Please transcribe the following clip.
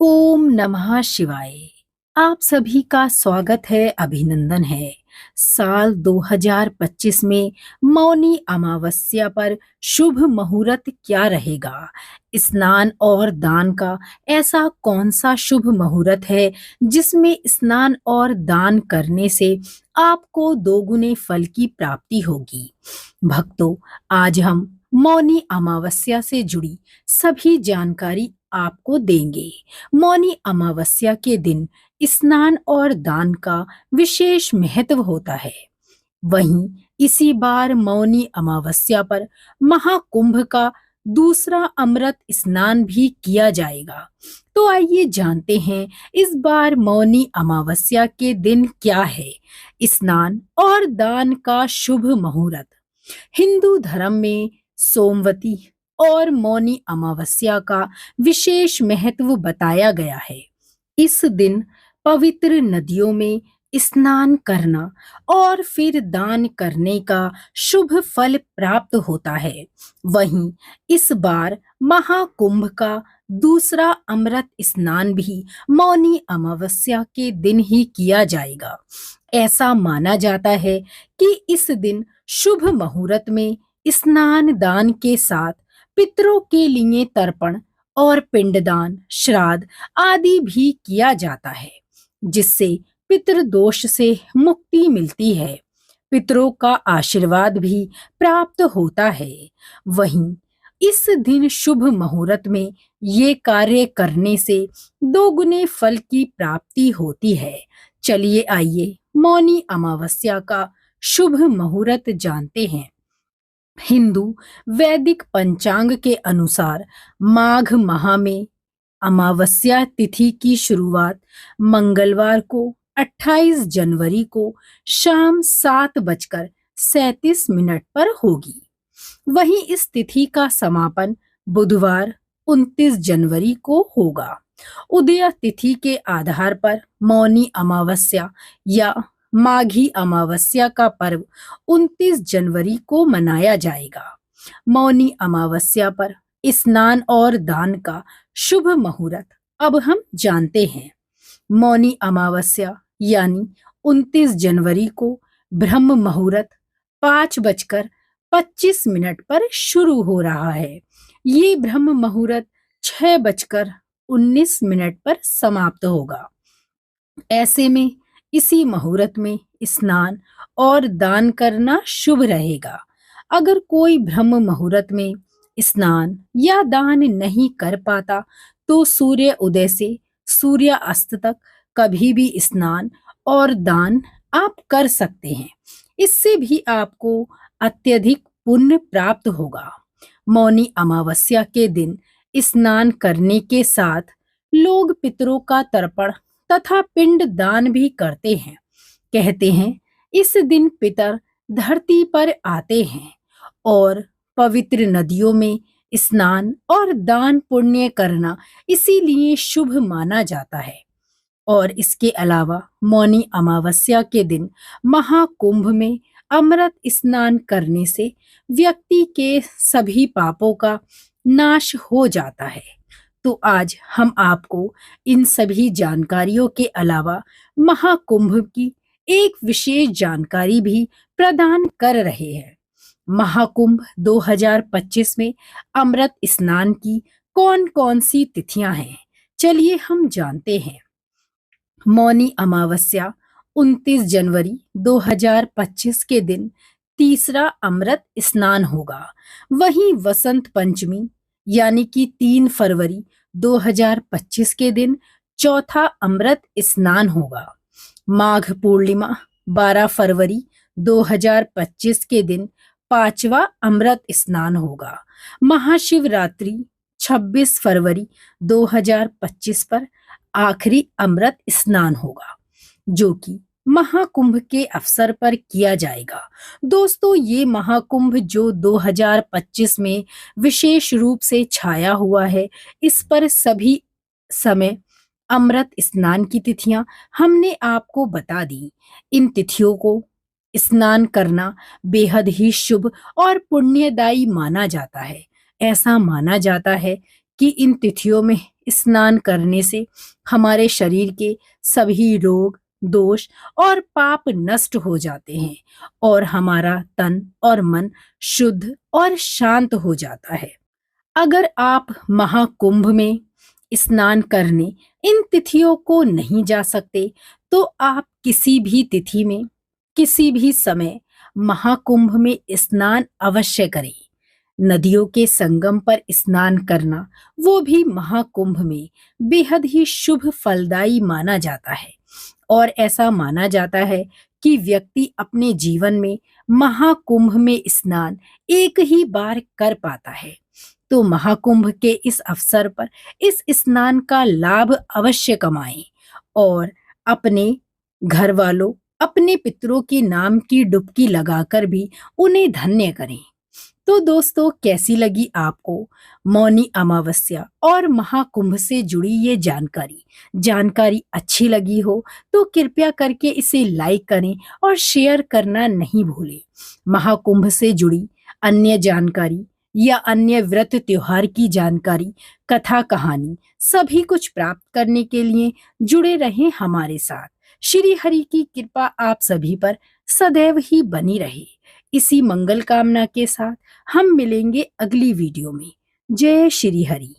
ओम नमः शिवाय। आप सभी का स्वागत है, अभिनंदन है। साल 2025 में मौनी अमावस्या पर शुभ मुहूर्त क्या रहेगा? स्नान और दान का ऐसा कौन सा शुभ मुहूर्त है जिसमें स्नान और दान करने से आपको दोगुने फल की प्राप्ति होगी? भक्तों, आज हम मौनी अमावस्या से जुड़ी सभी जानकारी आपको देंगे। मौनी अमावस्या के दिन स्नान और दान का विशेष महत्व होता है। वहीं इसी बार मौनी अमावस्या पर महाकुंभ का दूसरा अमृत स्नान भी किया जाएगा। तो आइए जानते हैं इस बार मौनी अमावस्या के दिन क्या है। स्नान और दान का शुभ मुहूर्त। हिंदू धर्म में सोमवती और मौनी अमावस्या का विशेष महत्व बताया गया है। इस दिन पवित्र नदियों में स्नान करना और फिर दान करने का शुभ फल प्राप्त होता है। वहीं इस बार महाकुंभ का दूसरा अमृत स्नान भी मौनी अमावस्या के दिन ही किया जाएगा। ऐसा माना जाता है कि इस दिन शुभ मुहूर्त में स्नान दान के साथ पितरों के लिए तर्पण और पिंडदान, श्राद्ध आदि भी किया जाता है, जिससे पितृदोष से मुक्ति मिलती है। पितरों का आशीर्वाद भी प्राप्त होता है। वहीं इस दिन शुभ मुहूर्त में ये कार्य करने से दोगुने फल की प्राप्ति होती है। चलिए आइए मौनी अमावस्या का शुभ मुहूर्त जानते हैं। हिंदू वैदिक पंचांग के अनुसार माघ माह में अमावस्या तिथि की शुरुआत मंगलवार को 28 जनवरी को शाम 7:37 पर होगी। वहीं इस तिथि का समापन बुधवार 29 जनवरी को होगा। उदय तिथि के आधार पर मौनी अमावस्या या माघी अमावस्या का पर्व 29 जनवरी को मनाया जाएगा। मौनी अमावस्या पर स्नान और दान का शुभ मुहूर्त अब हम जानते हैं। मौनी अमावस्या यानी 29 जनवरी को ब्रह्म मुहूर्त 5:25 पर शुरू हो रहा है। ये ब्रह्म मुहूर्त 6:19 पर समाप्त होगा। ऐसे में इसी मुहूर्त में स्नान और दान करना शुभ रहेगा। अगर कोई ब्रह्म मुहूर्त में स्नान या दान नहीं कर पाता तो सूर्य उदय से सूर्य अस्त तक कभी भी स्नान और दान आप कर सकते हैं। इससे भी आपको अत्यधिक पुण्य प्राप्त होगा। मौनी अमावस्या के दिन स्नान करने के साथ लोग पितरों का तर्पण तथा पिंड दान भी करते हैं। कहते हैं इस दिन पितर धरती पर आते हैं और पवित्र नदियों में स्नान और दान पुण्य करना इसीलिए शुभ माना जाता है। और इसके अलावा मौनी अमावस्या के दिन महाकुंभ में अमृत स्नान करने से व्यक्ति के सभी पापों का नाश हो जाता है। तो आज हम आपको इन सभी जानकारियों के अलावा महाकुंभ की एक विशेष जानकारी भी प्रदान कर रहे हैं। महाकुंभ 2025 में अमृत स्नान की कौन कौन सी तिथियां हैं, चलिए हम जानते हैं। मौनी अमावस्या 29 जनवरी 2025 के दिन तीसरा अमृत स्नान होगा। वहीं वसंत पंचमी यानी कि 3 फरवरी 2025 के दिन चौथा अमृत स्नान होगा। माघ पूर्णिमा 12 फरवरी 2025 के दिन पांचवा अमृत स्नान होगा। महाशिवरात्रि 26 फरवरी 2025 पर आखिरी अमृत स्नान होगा, जो कि महाकुंभ के अवसर पर किया जाएगा। दोस्तों, ये महाकुंभ जो 2025 में विशेष रूप से छाया हुआ है, इस पर सभी समय अमृत स्नान की तिथियां हमने आपको बता दी। इन तिथियों को स्नान करना बेहद ही शुभ और पुण्यदायी माना जाता है। ऐसा माना जाता है कि इन तिथियों में स्नान करने से हमारे शरीर के सभी रोग, दोष और पाप नष्ट हो जाते हैं और हमारा तन और मन शुद्ध और शांत हो जाता है। अगर आप महाकुंभ में स्नान करने इन तिथियों को नहीं जा सकते, तो आप किसी भी तिथि में, किसी भी समय महाकुंभ में स्नान अवश्य करें। नदियों के संगम पर स्नान करना, वो भी महाकुंभ में, बेहद ही शुभ फलदायी माना जाता है और ऐसा माना जाता है कि व्यक्ति अपने जीवन में महाकुंभ में स्नान एक ही बार कर पाता है। तो महाकुंभ के इस अवसर पर इस स्नान का लाभ अवश्य कमाएं और अपने घर वालों, अपने पितरों के नाम की डुबकी लगाकर भी उन्हें धन्य करें। तो दोस्तों, कैसी लगी आपको मौनी अमावस्या और महाकुंभ से जुड़ी ये जानकारी अच्छी लगी हो तो कृपया करके इसे लाइक करें और शेयर करना नहीं भूलें। महाकुंभ से जुड़ी अन्य जानकारी या अन्य व्रत त्योहार की जानकारी, कथा कहानी सभी कुछ प्राप्त करने के लिए जुड़े रहें हमारे साथ। श्री हरि की कृपा आप सभी पर सदैव ही बनी रहे। इसी मंगल कामना के साथ हम मिलेंगे अगली वीडियो में। जय श्री हरि।